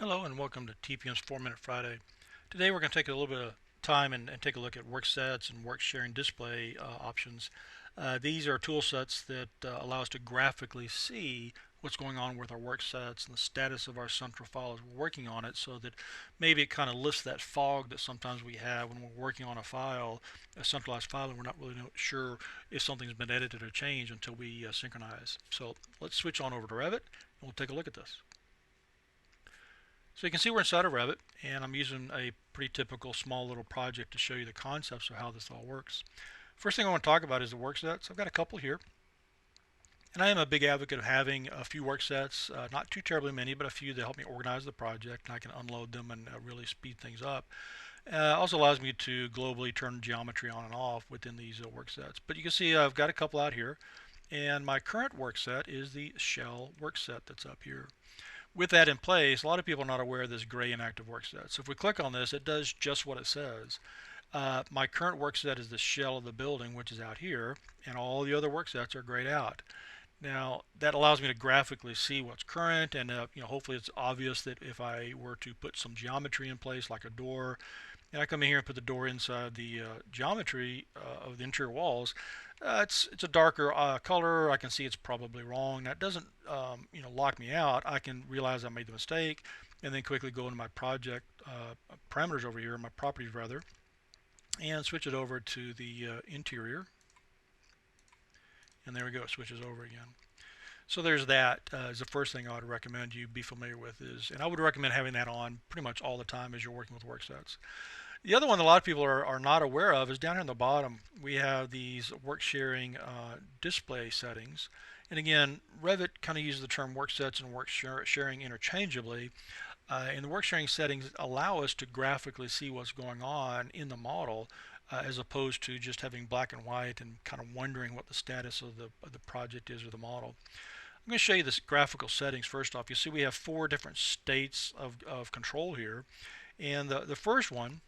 Hello and welcome to TPM's 4-Minute Friday. Today we're going to take a little bit of time and take a look at WorkSets and WorkSharing Display options. These are tool sets that allow us to graphically see what's going on with our WorkSets and the status of our central file as we're working on it, so that maybe it kind of lifts that fog that sometimes we have when we're working on a file, a centralized file, and we're not really sure if something's been edited or changed until we synchronize. So let's switch on over to Revit and we'll take a look at this. So you can see we're inside of Revit, and I'm using a pretty typical small little project to show you the concepts of how this all works. First thing I want to talk about is the work sets. I've got a couple here, and I am a big advocate of having a few work sets, not too terribly many, but a few that help me organize the project, and I can unload them and really speed things up. Also allows me to globally turn geometry on and off within these work sets. But you can see I've got a couple out here, and my current work set is the shell work set that's up here. With that in place, a lot of people are not aware of this gray inactive work set. So if we click on this, it does just what it says. My current work set is the shell of the building, which is out here, and all the other work sets are grayed out. Now that allows me to graphically see what's current, and hopefully it's obvious that if I were to put some geometry in place, like a door, and I come in here and put the door inside the geometry of the interior walls, it's a darker color. I can see it's probably wrong. That doesn't lock me out. I can realize I made the mistake, and then quickly go into my project parameters over here, my properties rather, and switch it over to the interior. And there we go, it switches over again. So there's that is the first thing I would recommend you be familiar with and I would recommend having that on pretty much all the time as you're working with work sets. The other one that a lot of people are not aware of is down here on the bottom. We have these work sharing display settings. And again, Revit kind of uses the term work sets and work sharing interchangeably. And the work sharing settings allow us to graphically see what's going on in the model, as opposed to just having black and white and kind of wondering what the status of the project is or the model. I'm going to show you this graphical settings first off. You see we have 4 different states of control here. And the first one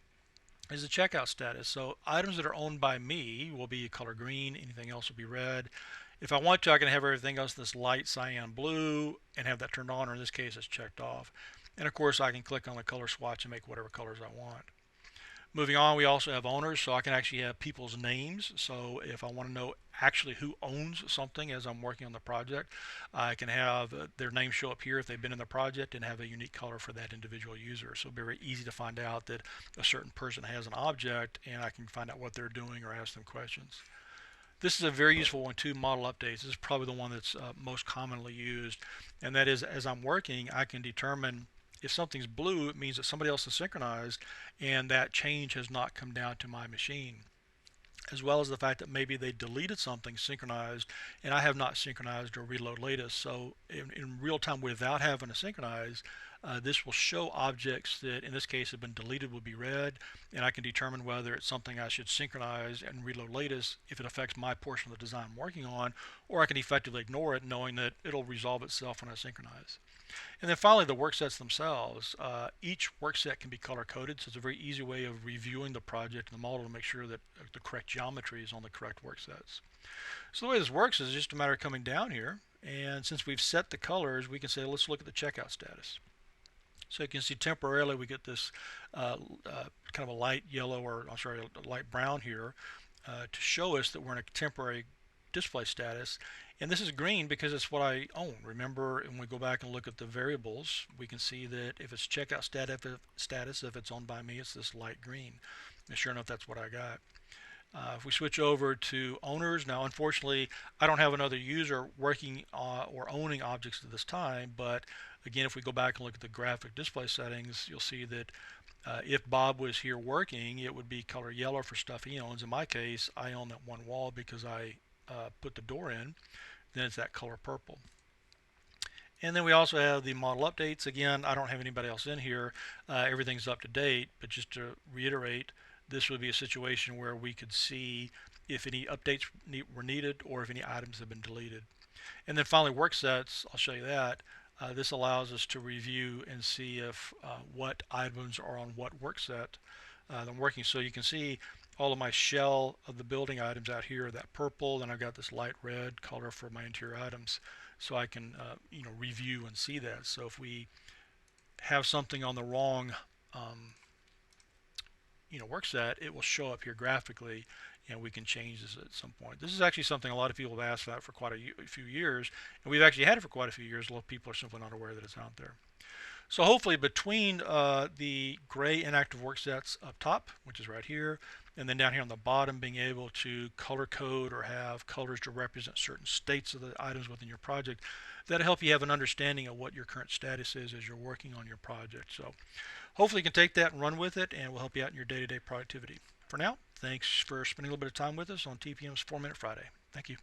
is the checkout status. So items that are owned by me will be color green, anything else will be red. If I want to, I can have everything else this light cyan blue and have that turned on, or in this case it's checked off. And of course I can click on the color swatch and make whatever colors I want. Moving on, we also have owners, so I can actually have people's names. So if I want to know actually who owns something as I'm working on the project, I can have their name show up here if they've been in the project and have a unique color for that individual user. So it'll be very easy to find out that a certain person has an object, and I can find out what they're doing or ask them questions. This is a very useful one too, model updates. This is probably the one that's most commonly used, and that is as I'm working, I can determine if something's blue, it means that somebody else is synchronized and that change has not come down to my machine. As well as the fact that maybe they deleted something synchronized and I have not synchronized or reload latest. So in real time, without having to synchronize, this will show objects that in this case have been deleted will be red, and I can determine whether it's something I should synchronize and reload latest if it affects my portion of the design I'm working on, or I can effectively ignore it knowing that it'll resolve itself when I synchronize. And then finally, the work sets themselves. Each work set can be color coded, so it's a very easy way of reviewing the project and the model to make sure that the correct geometry is on the correct work sets. So the way this works is just a matter of coming down here, and since we've set the colors, we can say let's look at the checkout status. So you can see temporarily we get this kind of a light yellow, or I'm sorry, a light brown here, to show us that we're in a temporary display status. And this is green because it's what I own. Remember, when we go back and look at the variables, we can see that if it's checkout status, if it's owned by me, it's this light green. And sure enough, that's what I got. If we switch over to owners, now unfortunately I don't have another user working or owning objects at this time, but again, if we go back and look at the graphic display settings, you'll see that if Bob was here working, it would be color yellow for stuff he owns. In my case, I own that one wall because I put the door in. Then it's that color purple. And then we also have the model updates. Again, I don't have anybody else in here. Everything's up to date, but just to reiterate, this would be a situation where we could see if any updates were needed or if any items have been deleted. And then finally, work sets, I'll show you that. This allows us to review and see if what items are on what work set I'm working. So you can see all of my shell of the building items out here, that purple, then I've got this light red color for my interior items. So I can review and see that. So if we have something on the wrong workset, it will show up here graphically, and we can change this at some point. This is actually something a lot of people have asked about for quite a few years, and we've actually had it for quite a few years. A lot of people are simply not aware that it's out there. So hopefully between the gray inactive work sets up top, which is right here, and then down here on the bottom, being able to color code or have colors to represent certain states of the items within your project, that'll help you have an understanding of what your current status is as you're working on your project. So hopefully you can take that and run with it, and will help you out in your day-to-day productivity. For now, thanks for spending a little bit of time with us on TPM's 4-Minute Friday. Thank you.